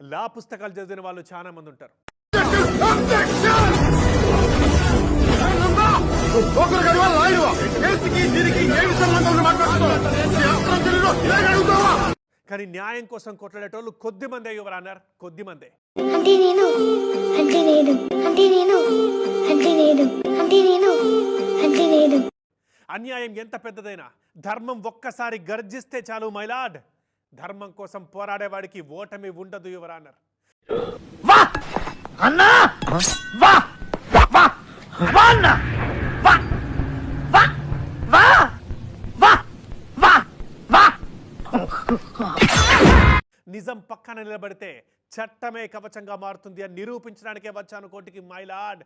లా పుస్తకాలు చదివిన వాళ్ళు చాలా మంది ఉంటారు. కానీ న్యాయం కోసం కొట్లాడేటోళ్ళు కొద్ది మందే యువర్ ఆనర్, కొద్ది మందే. అన్యాయం ఎంత పెద్దదైనా ధర్మం ఒక్కసారి గర్జిస్తే చాలు మైలాడ్. ధర్మం కోసం పోరాడేవాడికి ఓటమి ఉండదు యువర్ ఆనర్. నిజం పక్కన నిలబడితే చట్టమే కవచంగా మారుతుంది అని నిరూపించడానికే వచ్చాను కోర్టుకి మైలాడ్.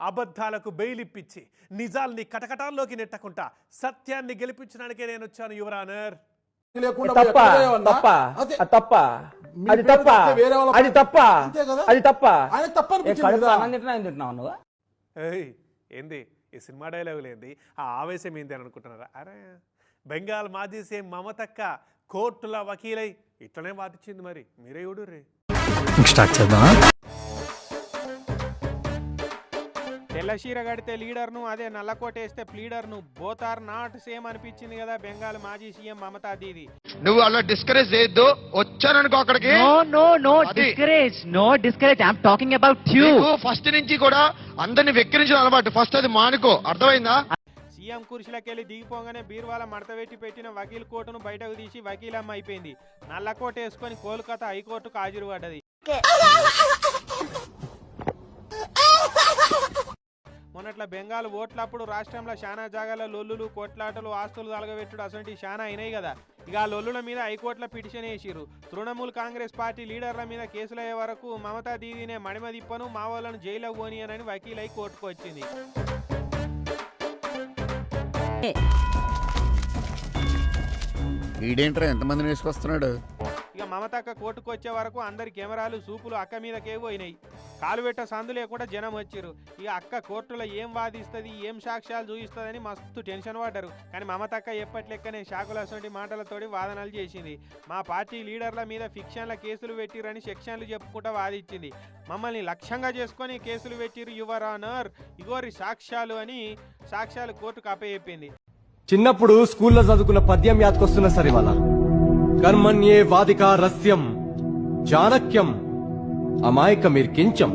అబద్ధాలకు బెయిలిప్పించి నిజాల్ని కటకటాల్లోకి నెట్టకుండా సత్యాన్ని గెలిపించడానికే నేను వచ్చాను యువర్ ఆనర్. ఏంది ఈ సినిమా డైలాగులు ఏంది, ఆ ఆవేశం ఏంది అని అనుకుంటున్నారా? అరే బెంగాల్ మాజీ సీఎం మమతక్క కోర్టుల వకీలై ఇట్లనే వాదించింది, మరి మీరే చూడుర్రి. తెల్లశీర కడితే లీడర్ను, అదే నల్లకోట వేస్తే ప్లీడర్ను, బోత్ ఆర్ నాట్ సేమ్ అనిపించింది కదా బెంగాల్ మాజీ సీఎం మమతా దీది. నువ్వు అలా డిస్కరేజ్ చేయొద్దు, వచ్చాననుకో అక్కడికి. No discourage I am talking about you. First నుంచి కూడా అందరిని వెక్కిరించిన అలవాటు, ఫస్ట్ అది మానుకో, అర్థమైందా? సీఎం కుర్చీలకెళ్ళి దిగిపోగానే బీర్వాల మడతపెట్టి పెట్టిన వకీల్ కోర్టును బయటకు తీసి వకీలమ్మ అయిపోయింది. నల్లకోట వేసుకొని కోల్కతా హైకోర్టుకు హాజరుపడ్డది. మొన్నట్ల బెంగాల్ ఓట్లప్పుడు రాష్ట్రంలో శానా జాగాల లొల్లులు, కొట్లాటలు, ఆస్తులు తలగబెట్టుడు అసలు శానా అయినాయి కదా. ఇక ఆ లొల్లుల మీద హైకోర్టులో పిటిషన్ వేసిరు. తృణమూల్ కాంగ్రెస్ పార్టీ లీడర్ల మీద కేసులయ్యే వరకు మమతా దీదీనే మడిమ దిప్పను, మావోళ్లను జైల్లో పోనీయనని వకీలై కోర్టుకు వచ్చింది. ఈడేంట్రా ఎంతమందిని వేసుకొస్తున్నాడు? ఇక మమతక్క కోర్టుకు వచ్చే వరకు అందరి కెమెరాలు సూపులు అక్క మీదకే పోయినాయి. కాలు పెట్ట సందు లేకుండా జనం వచ్చిరు. ఇక అక్క కోర్టులో ఏం వాదిస్తుంది, ఏం సాక్ష్యాలు చూపిస్తుందని మస్తు టెన్షన్ పడ్డారు. కానీ మమతక్క ఎప్పట్లెక్కనే షాకులసంటి మాటలతోటి వాదనలు చేసింది. మా పార్టీ లీడర్ల మీద ఫిక్షన్ల కేసులు పెట్టిరని సెక్షన్లు చెప్పుకుంటూ వాదించింది. మమ్మల్ని లక్ష్యంగా చేసుకొని కేసులు పెట్టిరు యువర్ ఆనర్, ఇగోరి సాక్ష్యాలు అని సాక్ష్యాలు కోర్టుకు అప్పచెప్పింది. చిన్నప్పుడు స్కూల్లో చదువుకున్న పద్యం యాదకొస్తున్నా సరే వాళ్ళ కర్మణ్యే వాదికా రస్యం చాణక్యం అమాయకమిర్కించం.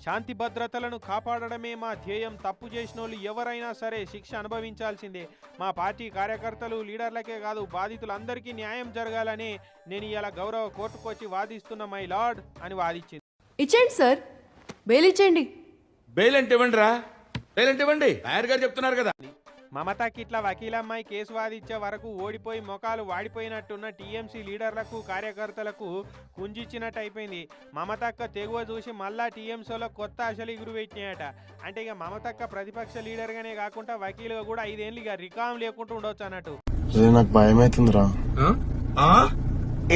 శాంతి భద్రతలను కాపాడడమే మా ధ్యేయం. తప్పు చేసిన వాళ్ళు ఎవరైనా సరే శిక్ష అనుభవించాల్సిందే. మా పార్టీ కార్యకర్తలు, లీడర్లకే కాదు బాధితులందరికీ న్యాయం జరగాలని నేను ఇలా గౌరవ కోర్టుకు వచ్చి వాదిస్తున్న మై లార్డ్ అని వాదించింది. ఇచ్చేయండి సార్, బెయిల్ ఇచ్చేయండి. బెయిల్ అంటే ఇవ్వండి రా, బెయిల్ అంటే ఇవ్వండి, లాయర్ గారు చెప్తున్నారు కదా. మమతాకి ఇట్లా వకీలమ్మాయి కేసు వాదించే వరకు ఓడిపోయి మొఖాలు వాడిపోయినట్టున్న టీఎంసీ లీడర్లకు, కార్యకర్తలకు కుంజిచ్చినట్టు అయిపోయింది. మమతక్క తెగువ చూసి మళ్ళా టీఎంసీలో కొత్త ఆశలు ఎగురు పెట్టినాయట. అంటే ఇక మమతక్క ప్రతిపక్ష లీడర్గానే కాకుండా వకీలుగా కూడా 5 ఏళ్ళు ఇక రికామ్ లేకుండా ఉండొచ్చు అన్నట్టు. నాకు భయం అవుతుందిరా.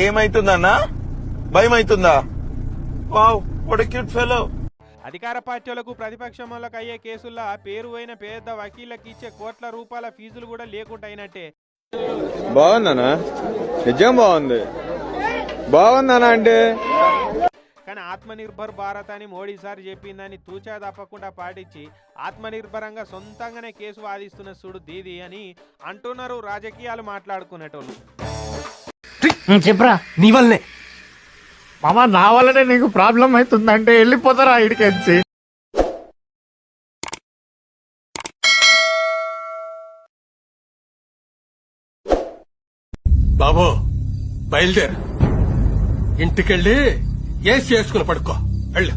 ఏమైతుందన్నా? భయం అవుతుందా? Wow, what a cute fellow. అధికార పార్టీలకు, ప్రతిపక్షంలకు అయ్యే కేసుల్లో పేరు అయిన పేద వకీళ్ళకి ఇచ్చే కోట్ల రూపాయల ఫీజులు కూడా లేకుండా అయినట్టే. బాగుందనా? నిజం బాగుంది, బాగుందనా అంటే. కానీ ఆత్మనిర్భర్ భారత్ అని మోడీ సార్ చెప్పిందని తూచా తప్పకుండా పాటించి ఆత్మనిర్భరంగా సొంతంగానే కేసు వాదిస్తున్న చూడు దీది అని అంటున్నారు రాజకీయాలు మాట్లాడుకునేటోళ్ళు. చెప్పరా నీ వల్లనే మామ, నా వల్లనే నీకు ప్రాబ్లం అవుతుందంటే వెళ్ళిపోతారా ఇడికెచ్చి. బాబు బయలుదేరు, ఇంటికెళ్ళి ఏసీ వేసుకుని పడుకో, వెళ్ళు.